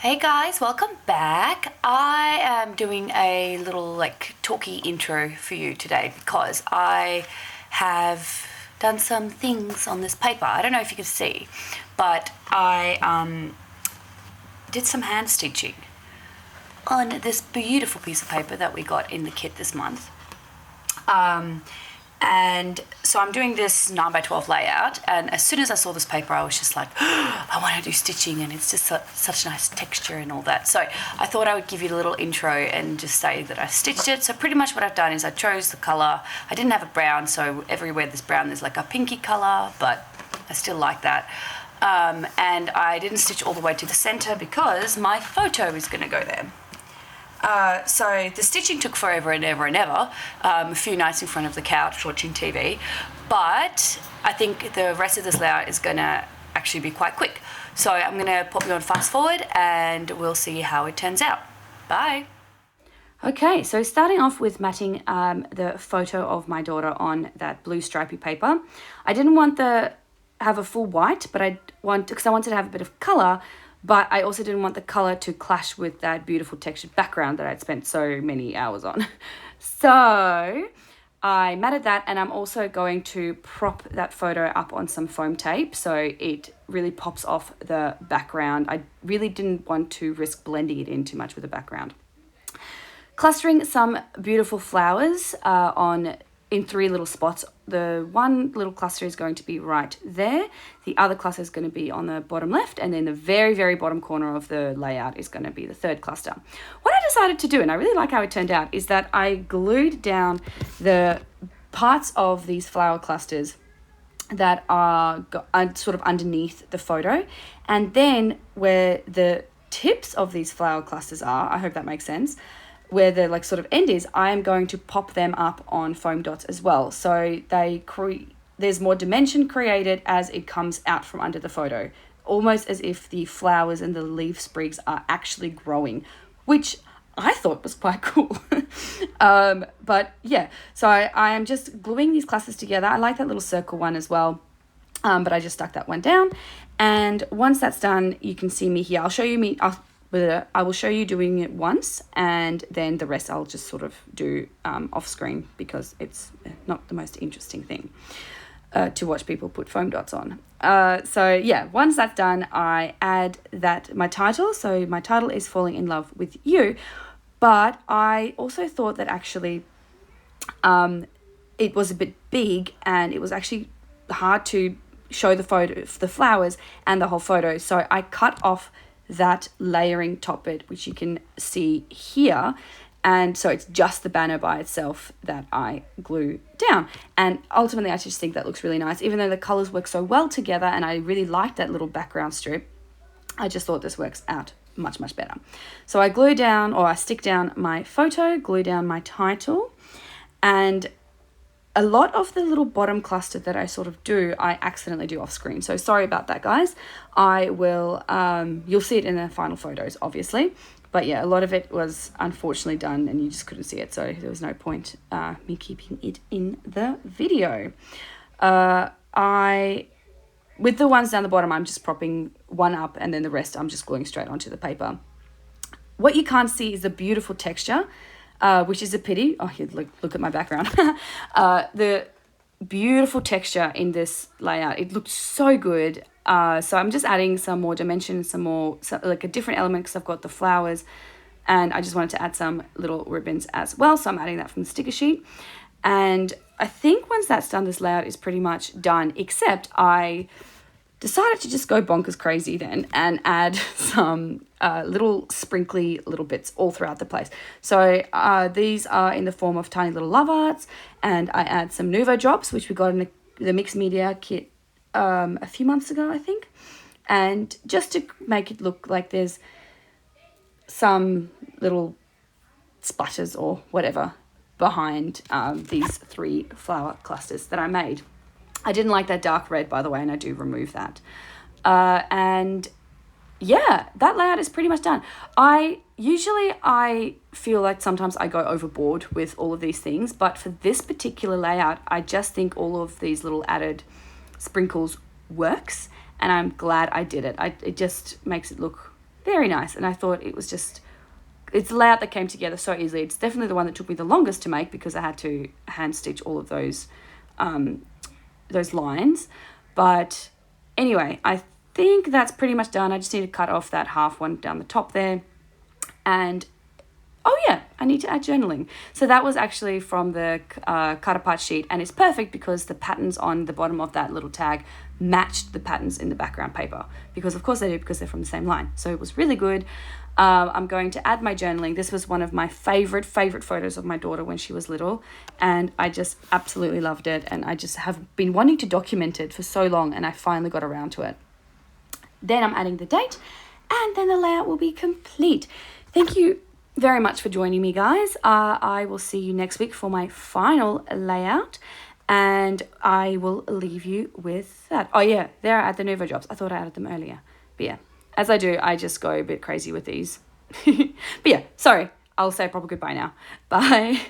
Hey guys, welcome back. I am doing a little talky intro for you today because I have done some things on this paper. I don't know if you can see, but I did some hand stitching on this beautiful piece of paper that we got in the kit this month. And so I'm doing this 9x12 layout, and as soon as I saw this paper I was just like, I want to do stitching, and it's just such nice texture and all that. So I thought I would give you a little intro and just say that I stitched it. So pretty much what I've done is I chose the colour. I didn't have a brown, so everywhere there's brown there's like a pinky colour, but I still like that. And I didn't stitch all the way to the centre because my photo is going to go there. So the stitching took forever and ever and ever, a few nights in front of the couch watching TV, but I think the rest of this layout is going to actually be quite quick. So I'm going to pop you on fast forward and we'll see how it turns out. Bye. Okay, so starting off with matting the photo of my daughter on that blue stripy paper. I didn't want have a full white, but because I wanted to have a bit of colour, but I also didn't want the colour to clash with that beautiful textured background that I'd spent so many hours on. So I matted that, and I'm also going to prop that photo up on some foam tape so it really pops off the background. I really didn't want to risk blending it in too much with the background. Clustering some beautiful flowers in three little spots. The one little cluster is going to be right there. The other cluster is going to be on the bottom left, and then the very, very bottom corner of the layout is going to be the third cluster. What I decided to do, and I really like how it turned out, is that I glued down the parts of these flower clusters that are sort of underneath the photo, and then where the tips of these flower clusters are, I hope that makes sense, where the sort of end is, I am going to pop them up on foam dots as well. So there's more dimension created as it comes out from under the photo, almost as if the flowers and the leaf sprigs are actually growing, which I thought was quite cool. But yeah, so I am just gluing these clusters together. I like that little circle one as well. But I just stuck that one down. And once that's done, you can see me here. I will show you doing it once, and then the rest I'll just sort of do off screen because it's not the most interesting thing to watch people put foam dots on. So yeah, once that's done, I add my title. So my title is Falling in Love with You, but I also thought that actually it was a bit big and it was actually hard to show the flowers and the whole photo. So I cut off that layering top bit, which you can see here, and so it's just the banner by itself that I glue down. And ultimately I just think that looks really nice, even though the colors work so well together and I really like that little background strip. I just thought this works out much better. So I stick down my photo, glue down my title, and a lot of the little bottom cluster that I sort of do, I accidentally do off screen. So sorry about that, guys. I will, you'll see it in the final photos, obviously. But yeah, a lot of it was unfortunately done and you just couldn't see it. So there was no point me keeping it in the video. With the ones down the bottom, I'm just propping one up and then the rest I'm just gluing straight onto the paper. What you can't see is the beautiful texture, which is a pity. Oh, here, look at my background. The beautiful texture in this layout. It looked so good. So I'm just adding some more dimension, like a different element because I've got the flowers, and I just wanted to add some little ribbons as well. So I'm adding that from the sticker sheet. And I think once that's done, this layout is pretty much done, except I decided to just go bonkers crazy then and add some little sprinkly little bits all throughout the place. So these are in the form of tiny little love arts, and I add some Nuvo drops, which we got in the mixed media kit a few months ago, I think. And just to make it look like there's some little splatters or whatever behind these three flower clusters that I made. I didn't like that dark red, by the way, and I do remove that. And yeah, that layout is pretty much done. I feel like sometimes I go overboard with all of these things, but for this particular layout, I just think all of these little added sprinkles works, and I'm glad I did it. It just makes it look very nice. And I thought it was just, it's a layout that came together so easily. It's definitely the one that took me the longest to make because I had to hand stitch all of those lines. But anyway, I think that's pretty much done. I just need to cut off that half one down the top there. And oh yeah, I need to add journaling. So that was actually from the cut apart sheet, and it's perfect because the patterns on the bottom of that little tag matched the patterns in the background paper, because of course they do, because they're from the same line. So it was really good. I'm going to add my journaling. This was one of my favorite photos of my daughter when she was little, and I just absolutely loved it, and I just have been wanting to document it for so long, and I finally got around to it. Then I'm adding the date, and then the layout will be complete. Thank you very much for joining me, guys. I will see you next week for my final layout, and I will leave you with that. Oh yeah, there I add the Nuvo drops. I thought I added them earlier, but yeah, as I do, I just go a bit crazy with these. But yeah, sorry, I'll say a proper goodbye now. Bye.